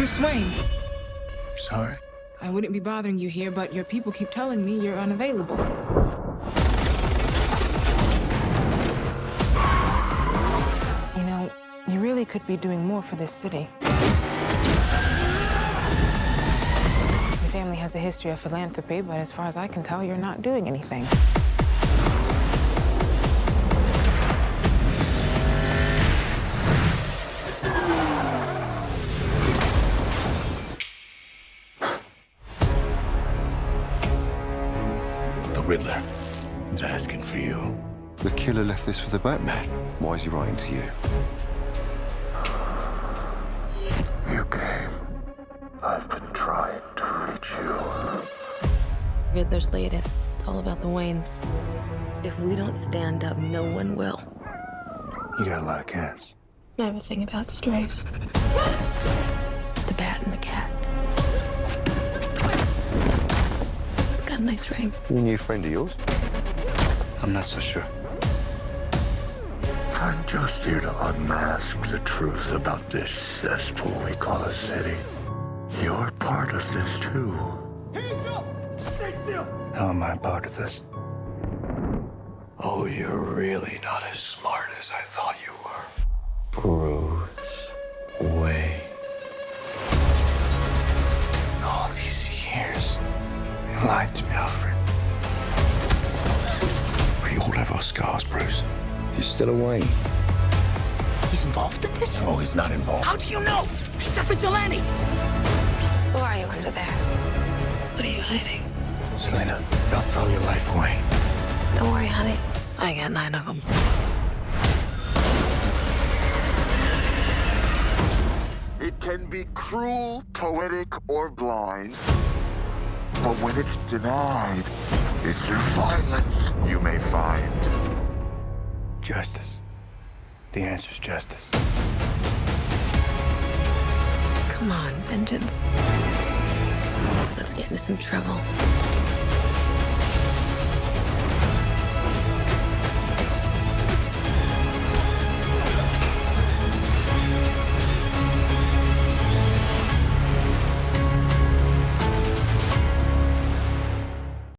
Bruce Wayne. Sorry. I wouldn't be bothering you here, but your people keep telling me you're unavailable. You know, you really could be doing more for this city. Your family has a history of philanthropy, but as far as I can tell, you're not doing anything. The Riddler is asking for you. The killer left this for the Batman. Why is he writing to you? You came. I've been trying to reach you. Riddler's latest. It's all about the Waynes. If we don't stand up, no one will. You got a lot of cats. I have a thing about strays. The bat and the cat. It's got a nice ring. A new friend of yours? I'm not so sure. I'm just here to unmask the truth about this cesspool we call a city. You're part of this too. How am I a part of this? Oh, you're really not as smart as I thought you were. Bruce Wayne. All these years, you lied to me, Alfred. We all have our scars, Bruce. He's still away. He's involved in this? No, he's not involved. How do you know? He's a vigilante. Who are you under there? What are you hiding? Selena, don't throw your life away. Don't worry, honey. I got 9 of them. It can be cruel, poetic, or blind. But when it's denied, it's through violence you may find. Justice. The answer's justice. Come on, vengeance. Let's get into some trouble.